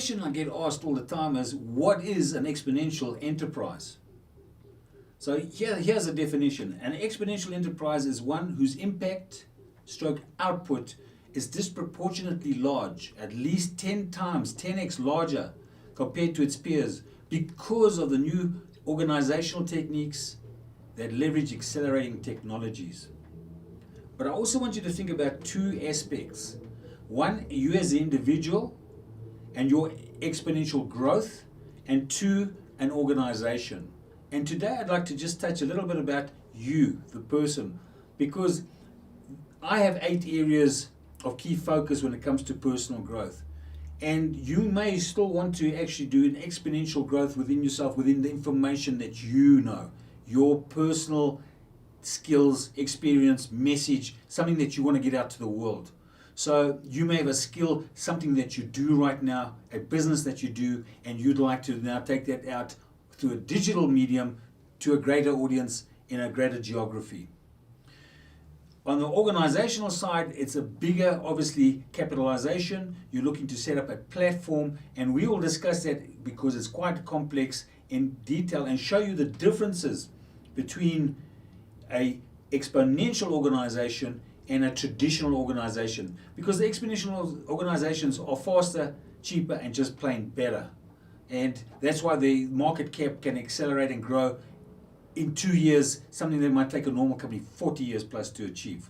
question I get asked all the time is, what is an exponential enterprise? So here's a definition. An exponential enterprise is one whose impact stroke output is disproportionately large, at least 10 times, 10x larger compared to its peers, because of the new organizational techniques that leverage accelerating technologies. But I also want you to think about two aspects. One, you as an individual and your exponential growth, and two, an organization. And today I'd like to just touch a little bit about you, the person, because I have 8 areas of key focus when it comes to personal growth. And you may still want to actually do an exponential growth within yourself, within the information that you know, your personal skills, experience, message, something that you want to get out to the world. So you may have a skill, something that you do right now, a business that you do, and you'd like to now take that out through a digital medium to a greater audience in a greater geography. On the organizational side, it's a bigger, obviously, capitalization. You're looking to set up a platform, and we will discuss that because it's quite complex in detail and show you the differences between a exponential organization and a traditional organization, because the exponential organizations are faster, cheaper, and just plain better. And that's why the market cap can accelerate and grow in 2 years, something that might take a normal company 40 years plus to achieve.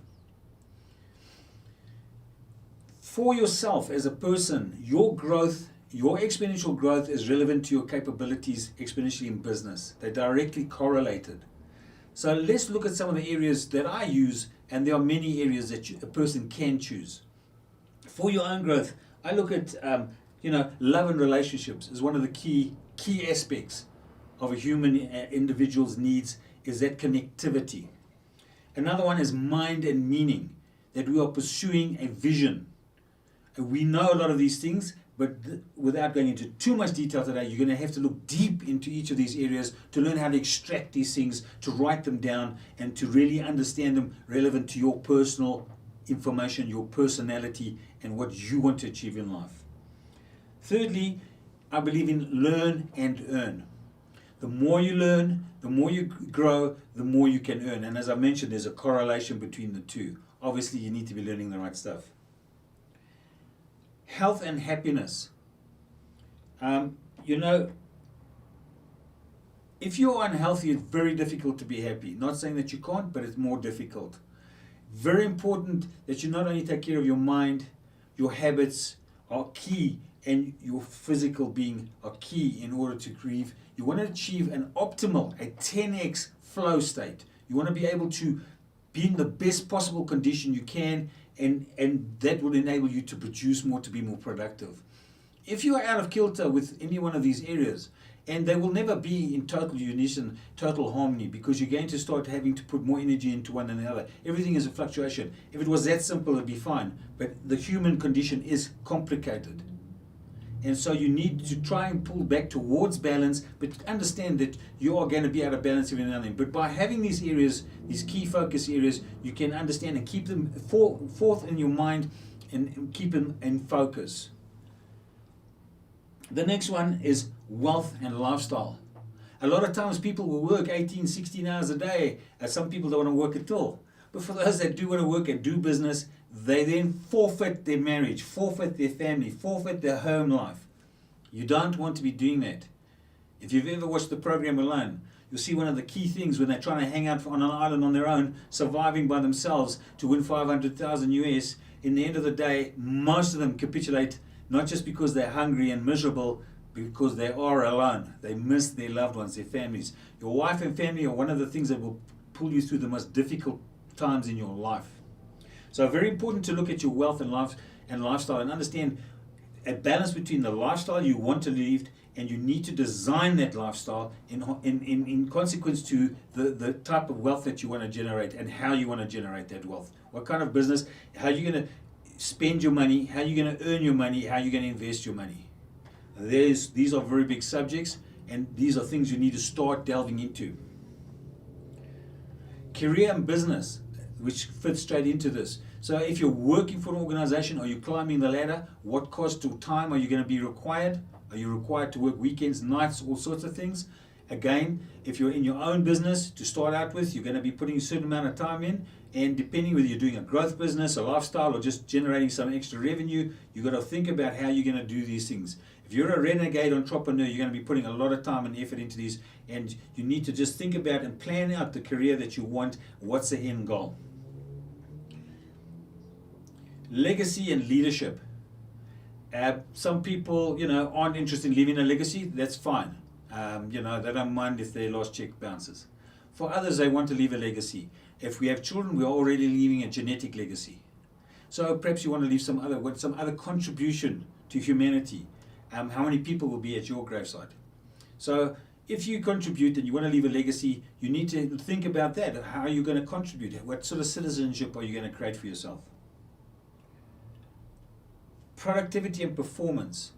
For yourself as a person, your growth, your exponential growth is relevant to your capabilities exponentially in business. They're directly correlated. So let's look at some of the areas that I use, and there are many areas that a person can choose. For your own growth, I look at love and relationships is one of the key aspects of a human individual's needs, is that connectivity. Another one is mind and meaning, that we are pursuing a vision. And we know a lot of these things, but without going into too much detail today, you're going to have to look deep into each of these areas to learn how to extract these things, to write them down, and to really understand them relevant to your personal information, your personality, and what you want to achieve in life. Thirdly, I believe in learn and earn. The more you learn, the more you grow, the more you can earn. And as I mentioned, there's a correlation between the two. Obviously, you need to be learning the right stuff. Health and happiness. If you're unhealthy, it's very difficult to be happy. Not saying that you can't, but it's more difficult. Very important that you not only take care of your mind, your habits are key, and your physical being are key in order to grieve. You want to achieve an optimal, a 10x flow state. You want to be able to be in the best possible condition you can, and that will enable you to produce more, to be more productive. If you are out of kilter with any one of these areas, and they will never be in total unison, total harmony, because you're going to start having to put more energy into one than the other. Everything is a fluctuation. If it was that simple, it'd be fine. But the human condition is complicated. And so you need to try and pull back towards balance, but understand that you are going to be out of balance every now and then. But by having these areas, these key focus areas, you can understand and keep them forth in your mind and keep them in focus. The next one is wealth and lifestyle. A lot of times people will work 18, 16 hours a day. Some people don't want to work at all. But for those that do want to work and do business, they then forfeit their marriage, forfeit their family, forfeit their home life. You don't want to be doing that. If you've ever watched the program Alone, you'll see one of the key things when they're trying to hang out on an island on their own, surviving by themselves to win 500,000 US. In the end of the day, most of them capitulate, not just because they're hungry and miserable, because they are alone. They miss their loved ones, their families. Your wife and family are one of the things that will pull you through the most difficult times in your life. So very important to look at your wealth and lifestyle and understand a balance between the lifestyle you want to live, and you need to design that lifestyle in consequence to the type of wealth that you want to generate and how you want to generate that wealth. What kind of business, how you're going to spend your money, how you're going to earn your money, how you're going to invest your money. These are very big subjects, and these are things you need to start delving into. Career and business, which fits straight into this. So if you're working for an organization, are you climbing the ladder? What cost or time are you going to be required? Are you required to work weekends, nights, all sorts of things? Again, if you're in your own business to start out with, you're going to be putting a certain amount of time in, and depending whether you're doing a growth business, a lifestyle, or just generating some extra revenue, you've got to think about how you're going to do these things. If you're a renegade entrepreneur, you're going to be putting a lot of time and effort into these, and you need to just think about and plan out the career that you want. What's the end goal? Legacy and leadership. Some people, aren't interested in leaving a legacy. That's fine. They don't mind if their last check bounces. For others, they want to leave a legacy. If we have children, we're already leaving a genetic legacy. So perhaps you want to leave some other contribution to humanity. How many people will be at your graveside? So if you contribute and you want to leave a legacy, you need to think about that. How are you going to contribute? What sort of citizenship are you going to create for yourself? Productivity and performance.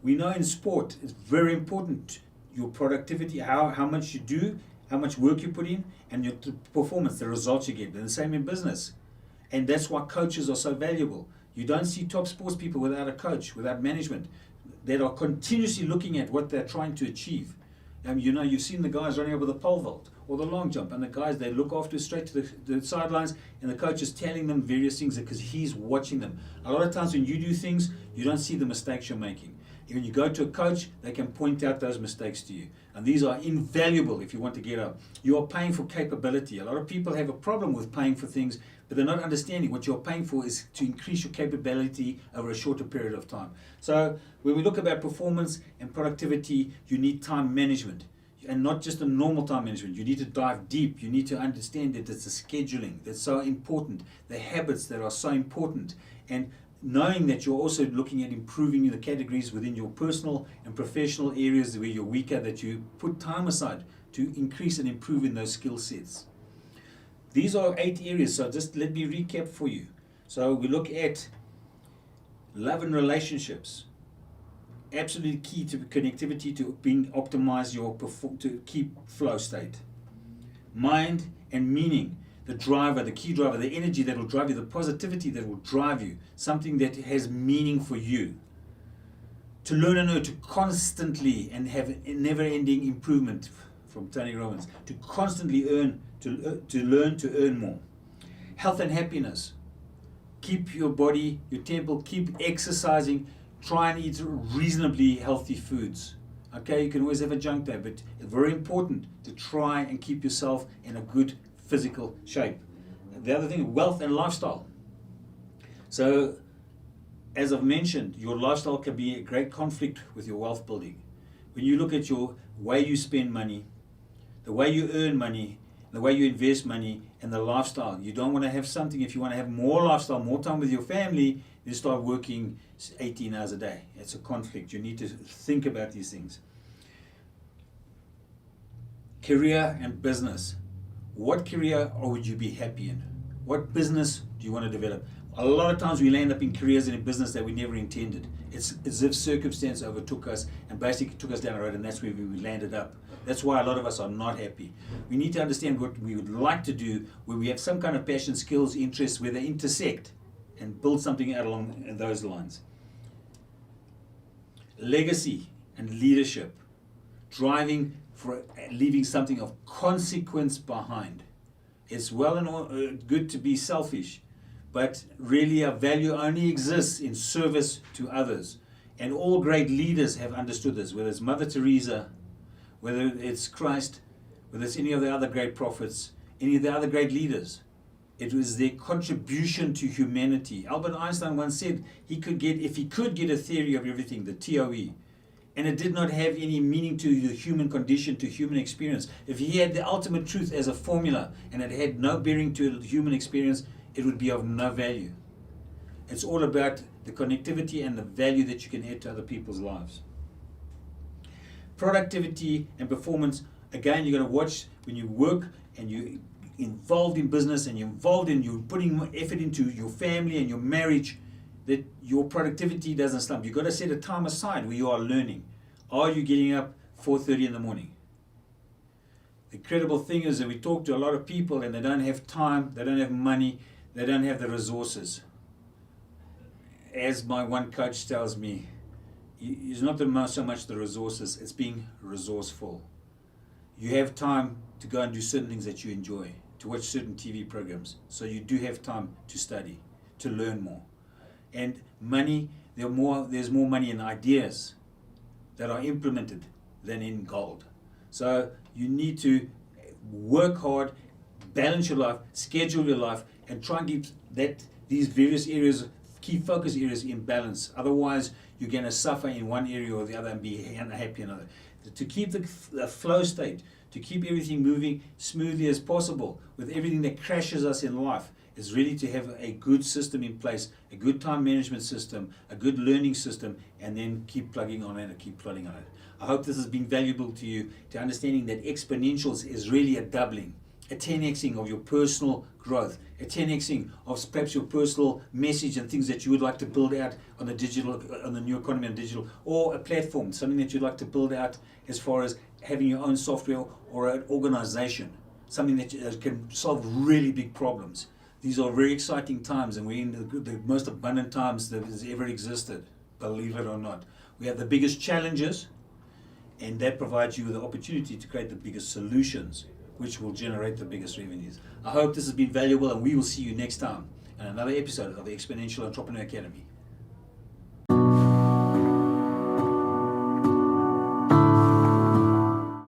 We know in sport it's very important, your productivity, how much you do, how much work you put in, and your performance, the results you get. And the same in business. And that's why coaches are so valuable. You don't see top sports people without a coach, without management, that are continuously looking at what they're trying to achieve. You've seen the guys running over the pole vault or the long jump, and the guys, they look after straight to the sidelines, and the coach is telling them various things because he's watching them. A lot of times when you do things, you don't see the mistakes you're making. When you go to a coach, they can point out those mistakes to you. And these are invaluable if you want to get up. You are paying for capability. A lot of people have a problem with paying for things, but they're not understanding what you're paying for is to increase your capability over a shorter period of time. So when we look about performance and productivity, you need time management. And not just a normal time management. You need to dive deep. You need to understand that it's the scheduling that's so important, the habits that are so important, and knowing that you're also looking at improving the categories within your personal and professional areas where you're weaker, that you put time aside to increase and improve in those skill sets. These are 8 areas, so just let me recap for you. So we look at love and relationships. Absolutely key to connectivity, to being optimize to keep flow state. Mind and meaning, the driver, the key driver, the energy that will drive you, the positivity that will drive you, something that has meaning for you. To learn and know, to constantly and have never-ending improvement, from Tony Robbins, to constantly learn to earn more. Health and happiness. Keep your body, your temple, keep exercising. Try and eat reasonably healthy foods. Okay, you can always have a junk day, but it's very important to try and keep yourself in a good physical shape. The other thing, wealth and lifestyle. So, as I've mentioned, your lifestyle can be a great conflict with your wealth building. When you look at your way you spend money, the way you earn money, the way you invest money, and the lifestyle, you don't want to have something, if you want to have more lifestyle, more time with your family, you start working 18 hours a day. It's a conflict. You need to think about these things. Career and business. What career would you be happy in? What business do you want to develop? A lot of times we land up in careers and in business that we never intended. It's as if circumstance overtook us and basically took us down a road, and that's where we landed up. That's why a lot of us are not happy. We need to understand what we would like to do, where we have some kind of passion, skills, interests, where they intersect, and build something out along those lines. Legacy and leadership. Driving for leaving something of consequence behind. It's well and good to be selfish, but really our value only exists in service to others. And all great leaders have understood this, whether it's Mother Teresa, whether it's Christ, whether it's any of the other great prophets, any of the other great leaders. It was their contribution to humanity. Albert Einstein once said if he could get a theory of everything, the TOE, and it did not have any meaning to the human condition, to human experience, if he had the ultimate truth as a formula and it had no bearing to the human experience, it would be of no value. It's all about the connectivity and the value that you can add to other people's lives. Productivity and performance. Again, you're going to watch when you work and you involved in business and you're putting effort into your family and your marriage, that your productivity doesn't slump. You've got to set a time aside where you are learning. Are you getting up 4:30 in the morning? The incredible thing is that we talk to a lot of people and they don't have time, they don't have money, they don't have the resources. As my one coach tells me, it's not so much the resources, it's being resourceful. You have time to go and do certain things that you enjoy, to watch certain TV programs. So you do have time to study, to learn more. And money, there's more money in ideas that are implemented than in gold. So you need to work hard, balance your life, schedule your life, and try and keep these various areas, key focus areas, in balance. Otherwise, you're going to suffer in one area or the other and be unhappy in another. To keep the flow state, to keep everything moving smoothly as possible with everything that crashes us in life, is really to have a good system in place, a good time management system, a good learning system, and then keep plugging on it and keep plodding on it. I hope this has been valuable to you, to understanding that exponentials is really a doubling, a 10xing of your personal growth, a 10xing of perhaps your personal message and things that you would like to build out on the digital, on the new economy and digital, or a platform, something that you'd like to build out as far as having your own software or an organization, something that can solve really big problems. These are very exciting times, and we're in the most abundant times that has ever existed, believe it or not. We have the biggest challenges, and that provides you with the opportunity to create the biggest solutions, which will generate the biggest revenues. I hope this has been valuable, and we will see you next time in another episode of the Exponential Entrepreneur Academy.